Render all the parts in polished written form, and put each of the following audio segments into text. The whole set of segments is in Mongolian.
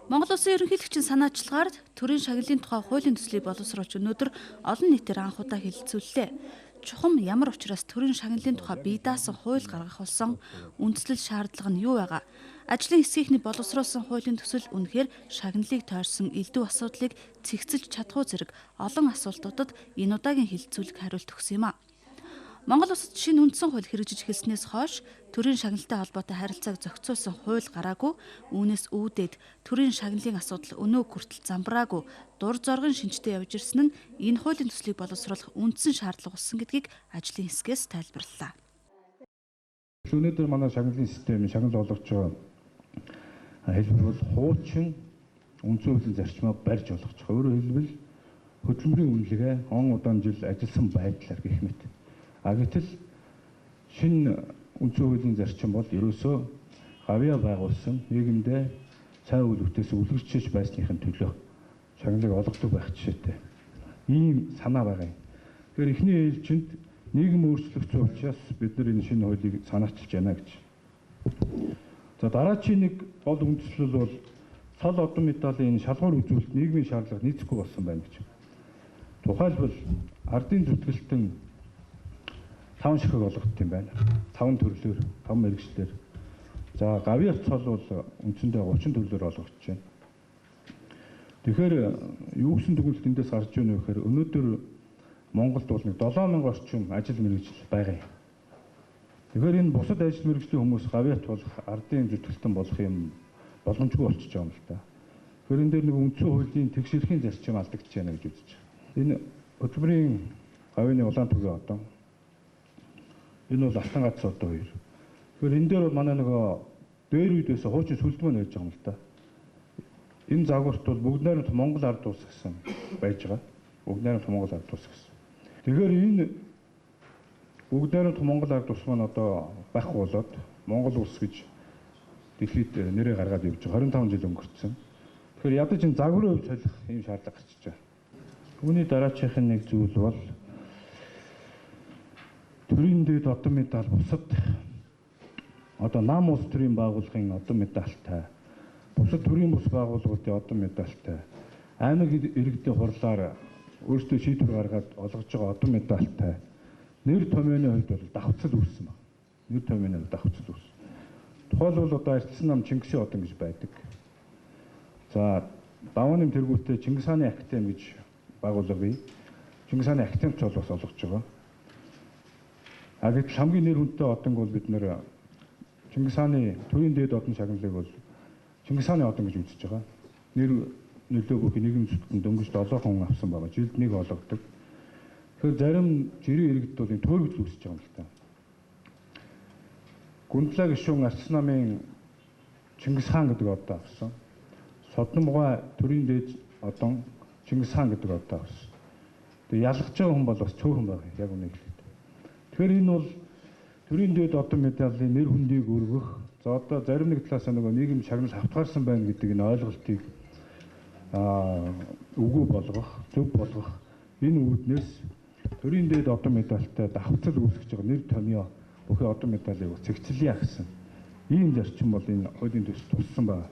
Монгол Улсын ерөнхийлөгчийн санаачлагаар төрийн шагналын тухай хуулийн төслийг боловсруулж өнөөдөр олон нийтээр анх удаа хэлэлцүүллээ. Чухам ямар учраас төрийн шагналын тухай бие даасан хууль гаргах болсон, үндэслэл шаардлага нь юу байгаа? Ажлын эсхийхний боловсруулсан хуулийн төсөл үнэхээр шагналыг тойрсон элдв асуудлыг цэгцэлж чадах уу зэрэг олон асуултуудад энэ удаагийн хэлэлцүүлэг хариулт өгсөн юм а. Монгол улсад шинэ үндсэн хууль хэрэгжиж эхэлснээс хойш төрийн шагналтай холбоотой харилцааг зохицуулсан хууль гараагүй, үүнээс үүдээд төрийн шагналын асуудал өнөө хүртэл замбраагүй, дур зоргын шинжтэй явж ирсэн нь энэ хуулийн төслийг боловсруулах үндсэн шаардлага болсон гэдгийг ажлын хэсгээс тайлбарлалаа. Өнөөдөр манай шагналын систем, шагнал олгож байгаа хэлбэр бол хуучин үндсэн хуулийн зарчмаа барьж олгож байгаа. Өөрөөр хэлбэл хөдөлмөрийн үнэлгээ он удаан жил ажилласан байдлаар гэх мэт. Гэтэл шинэ үндсэн хуулийн зарчим бол ерөөсөө гавьяа байгуулсан нийгэмдээ цай үйл хөтөөс үлгэрчээж байсныхын төлөө шагналыг олгодог байх жишээтэй. Ийм санаа байгаа юм. Тэгэхээр эхний ээлжинд нийгэм өөрчлөгдсөн учраас бид нар энэ шинэ хуулийг санаачилж байна гэж. За дараачийн нэг гол үндэслэл бол цол одон медалийн энэ шалгуур үзүүлэлт нийгмийн шаардлага нийцэхгүй болсон байна гэж. Тухайлбал ардын зүтгэлтэн 5 ширхэг олгогдсон юм байна. 5 төрлөөр, 5 мэргэжлэр. За гавьяа цол бол үндсэндээ 30 төрлөөр олгогдож байна. Тэгэхээр юу гэсэн дүгнэлт эндээс гарч ийнэ вэ гэхээр өнөөдөр Монголд бол нэг 7000 орчим ажил мэргэжил байгаа юм. Тэгэхээр энэ бусад ажил мэргэжлийн хүмүүс гавьяат болох ардын зүтгэлтэн болох юм боломжгүй болчихж байгаа юм л та. Тэгэхээр энэ дээр нэг үндсэн хуулийн тэгшэрхийн зарчим алдагдж байна гэж үзэж байгаа. Энэ хөдөлмөрийн гавьяаны улаан түвээ одоо энэ бол алтан гац одоо 2. Тэгэхээр энэ дээр бол манай нөгөө дээр үед байсан хуучин сүлдмэн байж байгаа юм л та. Энэ загварт бол бүгд найрамд Монгол ард улс гэсэн байж байгаа. Бүгд найрамд Монгол ард улс гэсэн. Тэгэхээр энэ бүгд найрамд Монгол ард улс маань одоо байхгүй болоод Монгол улс гэж дэлхийд нэрээ гаргаад явж байгаа. 25 жил өнгөрцөн. Тэгэхээр ядаж энэ загварын хувьд солих ийм шаардлага гарчиж байгаа. Үүний дараачихын нэг зүйл бол төрийн дэд одон медаль бусад одоо нам улс төрийн байгууллагын одон медальтай, бусад төрийн бус байгууллагуудын одон медальтай, аймаг иргэдийн хурлаар өөрсдөө шийдвэр гаргаад олгож байгаа одон медальтай нэр томьёоны хувьд бол давхцал үүссэн байна. Нэр томьёоны хувьд давхцал үүссэн. Тухайлбал одоо Арчсан нам Чингисийн одон гэж байдаг. За давааны тэргүүтээ Чингис хааны академи гэж байгууллага бий. Чингис хааны академич бол бас олгож байгаа. Гэтэл хамгийн нэр хүнтэй одонг бол бид нэр Чингис хааны төрийн дээд одон шагналыг бол Чингис хааны одон гэж үзэж байгаа. Нэр нөлөөгөө нийгэм зүтгэн дөнгөж 7 хүн авсан байгаа. Жилд нэг олгодог. Тэгэхээр зарим жирийн иргэд бол энэ төөргөл үүсэж байгаа юм л та. Гүндлээ гишүүн Арчсан намын Чингис хаан гэдэг одоо авсан. Содномгой төрийн дээд одон Чингис хаан гэдэг одоо авсан. Тэгээ ялгаж байгаа хүн бол бас цөөхөн байгаа. Яг үнэ хэлэхэд. Тэгэхээр энэ бол төрийн дэд одон медалийн нэр хүндийг өргөх, за одоо зарим нэг талаас нөгөө нийгэм шагнал хавтгаарсан байна гэдэг энэ ойлголтыг үгүй болгох, зөв болгох энэ үүднээс төрийн дэд одон медальтай давхцал үүсгэж байгаа нэр томьёо бүхий одон медалийг цэгцлэе гэсэн ийм зарчим бол энэ хуулийн төсөлд туссан байна.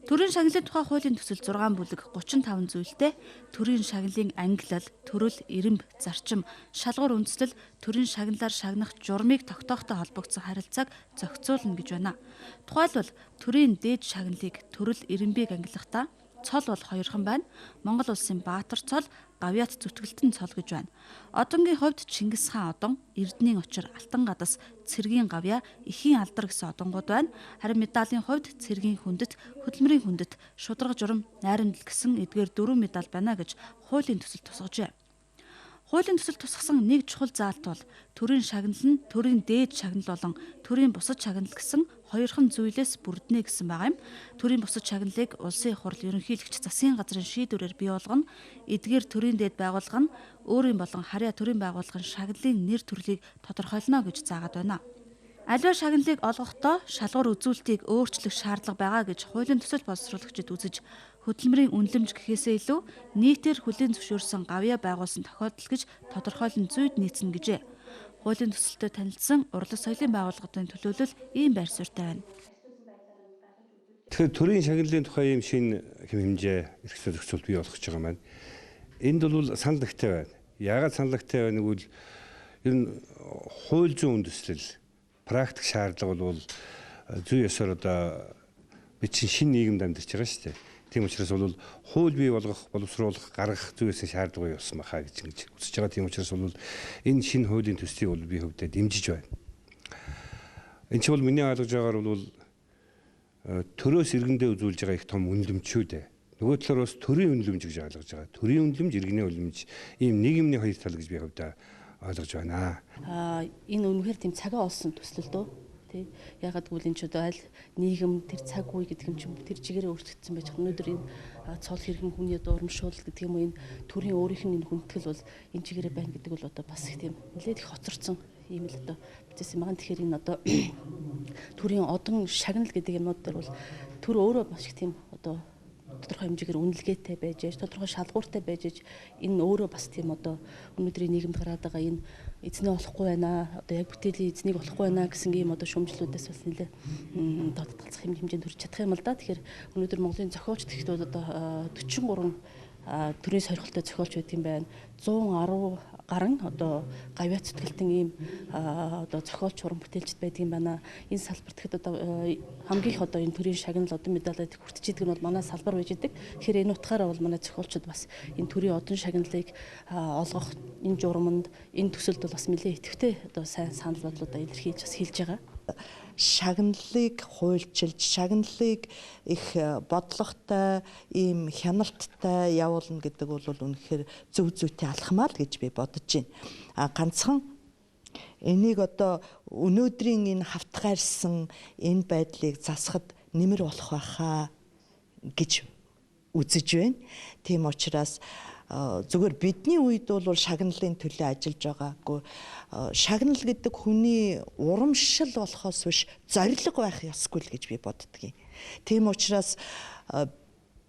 Төрийн шагналын тухай хуулийн төсөл 6 бүлэг 35 зүйлтэй төрийн шагналын ангилал, төрөл, эрэмб, зарчим, шалгуур үндэслэл, төрийн шагналаар шагнах журмыг тогтоохтой холбогдсон харилцааг зохицуулна гэж байна. Тухайлбал төрийн дээд шагналыг төрөл, эрэмбийг ангилахдаа цол бол 2хан байна. Монгол улсын Баатар цол, гавьяат зүтгэлтэн цол гэж байна. Одонгийн хувьд Чингис хаан одон, Эрдэнийн учир, Алтан гадас, Цэргийн гавьяа, Эхийн алдар гэсэн одонгууд байна. Харин медалийн хувьд Цэргийн хүндэт, Хөдөлмөрийн хүндэт, Шударга журам, Найрамдал гэсэн эдгээр 4 медаль байна гэж хуулийн төсөл тусгажээ. Хуулийн төсөл тусгасан нэг чухал заалт бол төрийн шагнал нь төрийн дээд шагнал болон төрийн бусад шагнал гэсэн хоёрхан зүйлээс бүрднэ гэсэн байгаа юм. Төрийн бусад шагналыг улсын их хурл ерөнхийлөгч засгийн газрын шийдвэрээр бий болгоно. Эдгээр төрийн дээд байгууллага нь өөрийн болон харьяа төрийн байгууллагын шагналын нэр төрлийг тодорхойлно гэж заагаад байна. Аливаа шагналыг олгохдоо шалгуур үзүүлэлтийг өөрчлөх шаардлага байгаа гэж хуулийн төсөл боловсруулагчид үзэж хөдөлмөрийн үнэлэмж гэхээсээ илүү нийтээр хүлээн зөвшөөрсөн гавьяа байгуулсан тохиолдол гэж тодорхойлон зүйд нийцнэ гэжээ. Хуулийн төсөлтөд танилцсан урлаг соёлын байгууллагын төлөөлөл ийм байр суурьтай байна. Тэгэхээр төрийн шагналын тухай ийм шинэ хэмжээ эрх зохицуулт бий болох гэж байгаа маань. Энд бол санал нэгтэй байна. Яагаад санал нэгтэй байна гэвэл ер нь хууль зүйн үндэслэл, практик шаардлага бол зүй ёсоор одоо бид чинь шинэ нийгэмд амьдарч байгаа шүү дээ. Тийм учраас бол хууль бий болгох, боловсруулах, гаргах зүй ёсны шаардлагагүй болсон баха гэж үзэж байгаа. Тийм учраас бол энэ шинэ хуулийн төслийг бол би хөвдөө дэмжиж байна. Энд чинь бол миний ойлгож байгаагаар бол төрөөс иргэндээ үзүүлж байгаа их том үнэлэмж шүү дээ. Нөгөө талаар бас төрийн үнэлэмж гэж ойлгож байгаа. Төрийн үнэлэмж, иргэний үнэлэмж ийм нийгмийн хоёр тал гэж би хөвдөө ойлгож байна. Энэ үнэхээр тийм цагаа олсон төсөл дөө. Тэ ягаад гэвэл энэ ч одоо аль нийгэм тэр цаг үе гэдэг юм чинь тэр чигээрээ өөрчлөгдсөн байж байгаа. Өнөөдөр энэ цол хэрхэн хүний одоо урамшуул гэдэг юм уу энэ төрийн өөрийнх нь энэ хүндэтгэл бол энэ чигээрээ байна гэдэг бол одоо бас их тийм нэлээд их хоцорсон ийм л одоо процесс юм байна. Тэгэхээр энэ одоо төрийн одон шагнал гэдэг юмнууд дээр бол төр өөрөө маш их тийм одоо тодорхой хэмжээгээр үнэлгээтэй байж ээж, тодорхой шалгууртай байж ээж энэ өөрөө бас тийм одоо өнөөдрийн нийгэмд гараад байгаа энэ эзнээ болохгүй байна, одоо яг бүтээлийн эзнийг болохгүй байна гэсэн ийм одоо шүүмжлүүдээс бас нэлээ додтолцох хэмжээнд хүрч чадах юм л да. Тэгэхээр өнөөдөр Монголын зохиолч тэгэхдээ одоо 43 төрийн сорилттой зохиолч байдаг юм байна. 110 гарan одоо гавьяа зүтгэлтэн ийм одоо зохиолч уран бүтээлчд байдаг юм байна. Энэ салбар тэгэхэд одоо хамгийн их одоо энэ төрийн шагнал одон медалд хүртэж идэг нь бол манай салбар байж идэг. Тэгэхээр энэ утгаараа бол манай зохиолчд бас энэ төрийн одон шагналыг олгох энэ журамд энэ төсөлд бол бас нэлээд идэвхтэй одоо сайн санал бодлуудаа илэрхийлж бас хэлж байгаа. Шагналыг хуульчилж, шагналыг их бодлоготой, ийм хяналттай явуулна гэдэг бол үнэхээр зөв зүйтэй алхмаа л гэж би бодож байна. Ганцхан энийг одоо өнөөдрийн энэ хавтгаарсан энэ байдлыг засахад нэмэр болох байхаа гэж үзэж байна. Тийм учраас зүгээр бидний үед бол шагналын төлөө ажиллаж байгаагүй. Шагнал гэдэг хүний урамшил болохоос биш зориг байх ёсгүй л гэж би боддгийн. Тийм учраас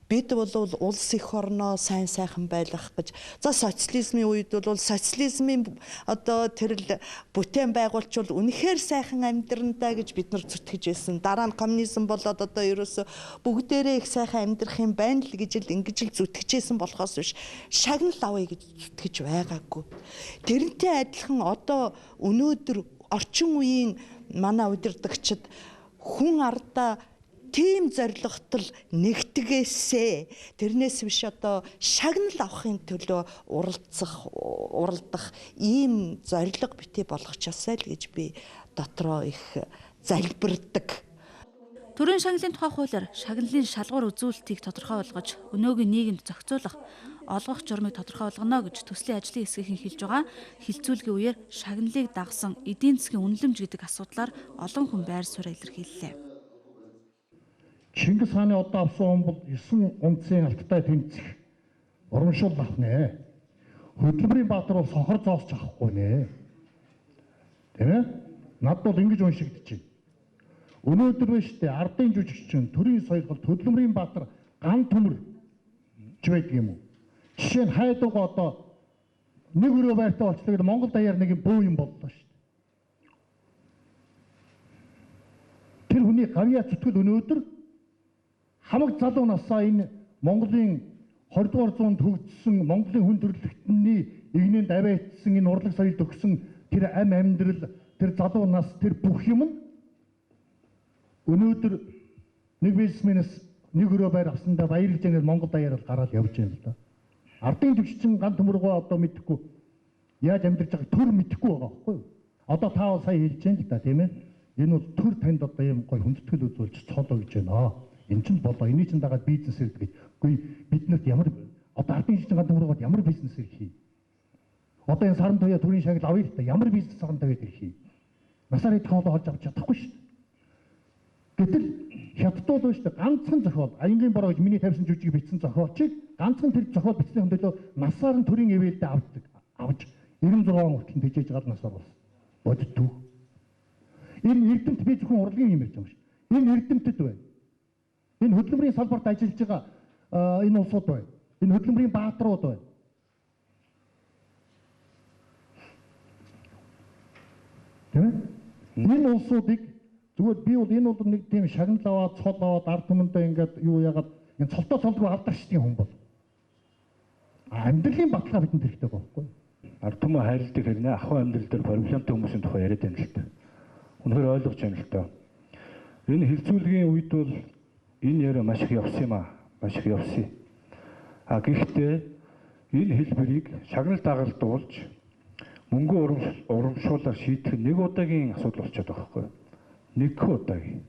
бид бол улс их орноо сайн сайхан байлгах гэж за социализмын үед бол социализмын одоо тэр л бүтээн байгуулчвал үнэхээр сайхан амьдрандаа гэж бид нар зүтгэж байсан. Дараа нь коммунизм болоод одоо ерөөсө бүгдээрээ их сайхан амьдрах юм байна л гэж л ингэж л зүтгэж байсан болохоос биш шагнал авъя гэж зүтгэж байгаагүй. Тэрнтэй адилхан одоо өнөөдөр орчин үеийн манай удирдагчид хүн ардаа тийм зорилготол нэгтгээсээ тэрнээс биш одоо шагнал авахын төлөө уралдах ийм зорилго битгий болгочихсоо л гэж би дотроо их залбирдаг. Төрийн шагналын тухай хуулиар шагналын шалгуур үзүүлэлтийг тодорхой болгож өнөөгийн нийгэмд зохицуулах, олгох журмыг тодорхой болгоно гэж төслийн ажлын хэсгийн хэлж байгаа. Хилцүүлгийн үеэр шагналыг дагсан эдийн засгийн үнэлэмж гэдэг асуудлаар олон хүн байр сууриа илэрхийллээ. Чингис хааны одоо авсан хүн бол 9 унцын алттай тэнцэх урамшуул авнэ. Хөдөлмөрийн баатар бол сохор зоосч авахгүй нэ. Тийм ээ? Над бол ингэж уншигдэж байна. Өнөөдөр ба штэ ардын жүжигчин төрийн соёлгол хөдөлмөрийн баатар ган төмөр ч байдаг юм уу? Жишээ нь хайдууга одоо нэг өрөө байртай болчихлоо гэдэг Монгол даяар нэг бөө юм боллоо штэ. Тэр хүний гавьяа зүтгэл өнөөдөр хамаг залуу насаа энэ Монголын 20 дугаар зуунд хөгжсөн Монголын хүн төрөлхтний игнэнд аваатсан энэ урлаг соёлд өгсөн тэр ам амьдрал тэр залуу нас тэр бүх юм нь өнөөдөр нэг бизнесмэнээс нэг өрөө байр авсандаа баярлж байгаа Монгол даяар гараад явж байна л да. Ардын төвччин ган төмөргөө одоо мэдэхгүй яаж амьдарч байгааг төр мэдэхгүй байгаа байхгүй юу? Одоо таа сая хэлж байна л да тийм ээ. Энэ бол төр танд одоо юм гой хүндэтгэл үзүүлж цоолоо гэж байна. Энэ чинь болоо эний чинь дагаад бизнес хийдэг. Үгүй биднэрт ямар одоо ардын жижиг ган төмөргөд ямар бизнес хийх. Одоо энэ саран туяа төрийн шагнал авъя л та ямар бизнес саран тавьд хийх. Насаар идэх хоолоо олж авч чадахгүй шүү дээ. Гэтэл хятадууд биш үү ганцхан зохиол аянгийн бороо гэж миний тавьсан жүжиг бичсэн зохиолчийг ганцхан тэр зохиол бичсэн хөндлөө насаар нь төрийн ивэлдээ авч 96 хүртэл тэжээж гал насаар болсон. Бодтуу. Энэ эрдэмт би зөвхөн урлагийн юм ярьж байгаа юм шиг. Энэ эрдэмтэд байна. Энэ хөдөлмөрийн салбарт ажиллаж байгаа энэ улсууд байна. Энэ хөдөлмөрийн баатрууд байна. Тийм ээ? Энэ улсуудыг Зүгээр би бол энэ бол нэг тийм шагнал аваад цол аваад ард түмэндээ ингээд юу яагаад энэ цолтоо цолдгоо алдаг штийн хүн бол. Амьдралын баталгаа бидэнд хэрэгтэй байхгүй. Ард түмэн хайрладаг хэрнээ ахуй амьдрал дээр проблемтай хүмүүсийн тухай яриад байна л та. Үнэхээр ойлгож байна л та. Энэ хилцүүлгийн үед бол энэ яриа маш их явсан юм аа. Маш их явсан. Гэхдээ энэ хэлбэрийг шагнал дагалдуулж мөнгө урамшуулаар шийдэх нэг удаагийн асуудал болчиход байгаа байхгүй. Нэг удаагийн.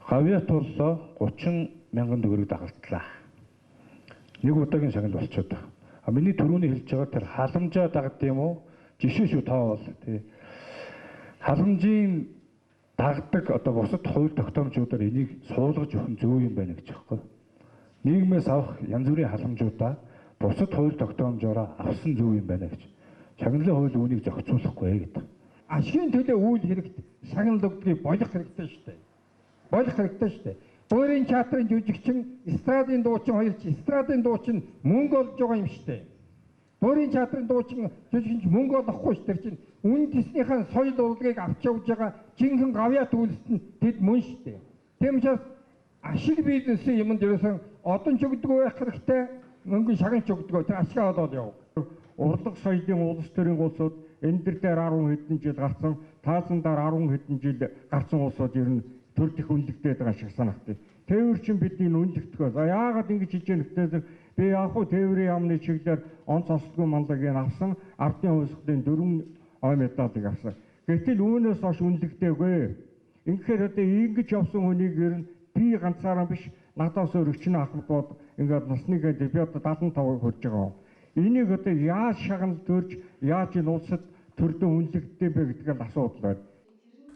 Гавьяа турлоо 30,000 төгрөг дагалдлаа. Нэг удаагийн шагнал болчиход байгаа. Миний түрүүний хэлж байгаа тэр халамжаа дагд юм уу? Жишээ шүү тоо бол тий. Халамжийн дагдаг одоо бусад хууль тогтоомжуудаар энийг суулгаж өгөх нь зөв юм байна гэж байна. Нийгмээс авах янз бүрийн халамжуудаа бусад хууль тогтоомжоор авсан зөв юм байна гэж. Шагналын хууль үүнийг зохицуулахгүй гэдэг. Ашигын төлөө үйл хэрэгт шагнал өгдгийг болох хэрэгтэй шүү дээ. Болох хэрэгтэй шүү дээ. Өөрийн театрын жүжигчин, эстрадын дуучин хоёр ч эстрадын дуучин мөнгө олж байгаа юм шүү дээ. Өөрийн театрын дуучин жүжигчин мөнгө олохгүй шүү дээ. Үн тэснийхэн соёл урлагийг авч явж байгаа жинхэнэ гавьяа төлөлт нь тэд мөн шүү дээ. Тийм учраас ашиг бизнесийн юмд ерөөсөн одон ч өгдөг байх хэрэгтэй, мөнгө шагнал ч өгдөг. Тэр ашиг олоод яв. Урлаг соёлын улс төрийн улсууд энэ дээр 10 хэдэн жил гарсан, таасандаар 10 хэдэн жил гарсан улсууд ер нь төр дэх үнэлэгдээд байгаа шиг санагдав. Тээвэр чинь бидний үнэлэгдэх. За яагаад ингэж хийж яах вэ? Би яг хуу тээврийн яамны чиглэлээр онц осдгүй манлагийг авсан, ардын хувьсгалын 4 ой медалыг авсан. Гэтэл үүнээс хойш үнэлэгдээгүй. Ингээд одоо ингэж явсан хүнийг ер нь би ганцаараа биш, надаас өөр өчнө ахмадууд ингээд насны гэдэг би одоо 75 хүрж байгаа. Энийг одоо яаж шагнал төрж, яаж энэ улсад төрдөө үнэлэгддэг бэ гэдэг нь асуудал байна.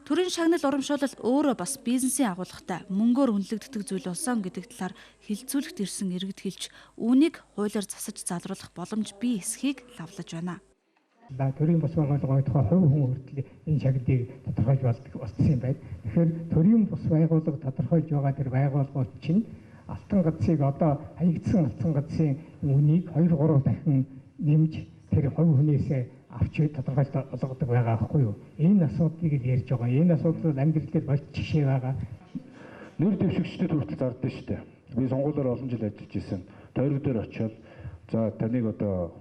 Төрийн шагнал урамшуулал өөрөө бас бизнесийн агуулгатай мөнгөөр үнэлэгддэг зүйл болсон гэдэг талаар хилцүүлэгт ирсэн иргэд хэлж үүнийг хуулиар засаж залруулах боломж бий эсхийг лавлаж байна. Төрийн бус байгууллагын тухай хувь хүн хүртэл энэ шагналыг тодорхойлж болсон юм байна. Тэгэхээр төрийн бус байгууллага тодорхойлж байгаа тэр байгууллагууд чинь алтан гацыг одоо хаягдсан алтан гацын үнийг 2-3 дахин нэмж тэр хувь хүнээсээ авч тодорхойлж олгодог байгаа байхгүй юу? Энэ асуудлыг л ярьж байгаа. Энэ асуудал амьдрал дээр болж жишээ байгаа. Нэр дэвшигчдэд хүртэл зардсан шүү дээ. Би сонгуулиар олон жил ажиллаж ирсэн. Тойрог дээр очиод за таныг одоо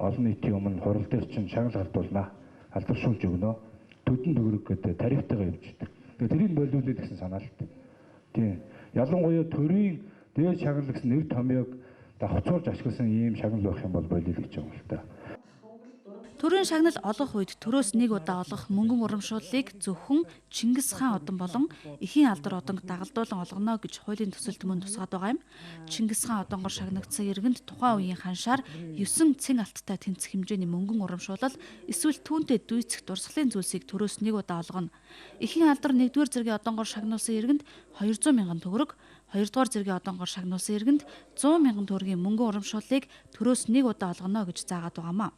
олон нийтийн өмнө хурал дээр чинь шагнал хардуулнаа. Алдаршуулж өгнө. Төдөн төгрөг гэдэг тарифтайгаа явуулдаг. Тэгээ тэрийг болиулээд гэсэн санаа л тийм. Ялангуяа төрийн дээд шагнал гэсэн нэр томьёог давхцуулж ашигласан ийм шагнал байх юм бол болиул гэж байгаа юм л та. Төрийн шагнал олох үед төрөөс нэг удаа олох мөнгөн урамшууллыг зөвхөн Чингис хаан одон болон эхийн алдар одонг дагалдуулан олгоно гэж хуулийн төсөлд мөн тусгаад байгаа юм. Чингис хаан одонгор шагнагдсан иргэнд тухайн үеийн ханшаар 9 цэн алттай тэнцэх хэмжээний мөнгөн урамшуулал эсвэл түүнтэй дүйцэх дурсгалын зүйлсийг төрөөс нэг удаа олгоно. Эхийн алдар 1-р зэргийн одонгор шагнуулсан иргэнд 200 мянган төгрөг, 2-р зэргийн одонгор шагнуулсан иргэнд 100 мянган төгрөгийн мөнгөн урамшууллыг төрөөс нэг удаа олгоно гэж заагаад байгаамаа.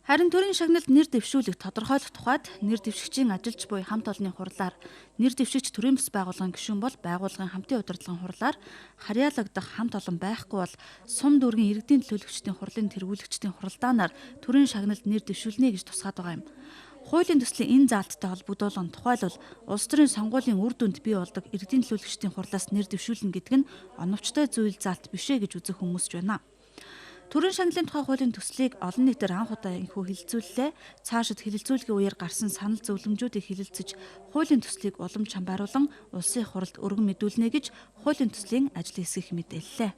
Харин төрийн шагналд нэр дэвшүүлэх тодорхойлох тухайд нэр дэвшигчийн ажилч буй хамт олонны хурлаар нэр дэвшигч төрийн бас байгууллагын гишүүн бол байгууллагын хамтын удирдлагын хурлаар харьяалагдах хамт олон байхгүй бол сум дүүргийн иргэдийн төлөөлөгчдийн хурлын тэргүүлэгчдийн хуралдаанаар төрийн шагналд нэр дэвшүүлнэ гэж тусгаад байгаа юм. Хуулийн төслийн энэ заалттай холбогдуулан тухайлбал улс төрийн сонгуулийн үр дүнд бий болдог иргэдийн төлөөлөгчдийн хурлаас нэр дэвшүүлнэ гэдэг нь оновчтой зүйл заалт бишээ гэж үзэх хүмүүс ч байна. Төрийн шагналын тухай хуулийн төслийг олон нийтээр анх удаа энэхүү хэлэлцүүллээ. Цаашид хэлэлцүүлгийн үеэр гарсан санал зөвлөмжүүдийг хэлэлцэж, хуулийн төслийг улам чамбааруулан улсын хуралд өргөн мэдүүлнэ гэж хуулийн төслийн ажлын хэсэг мэдээллээ.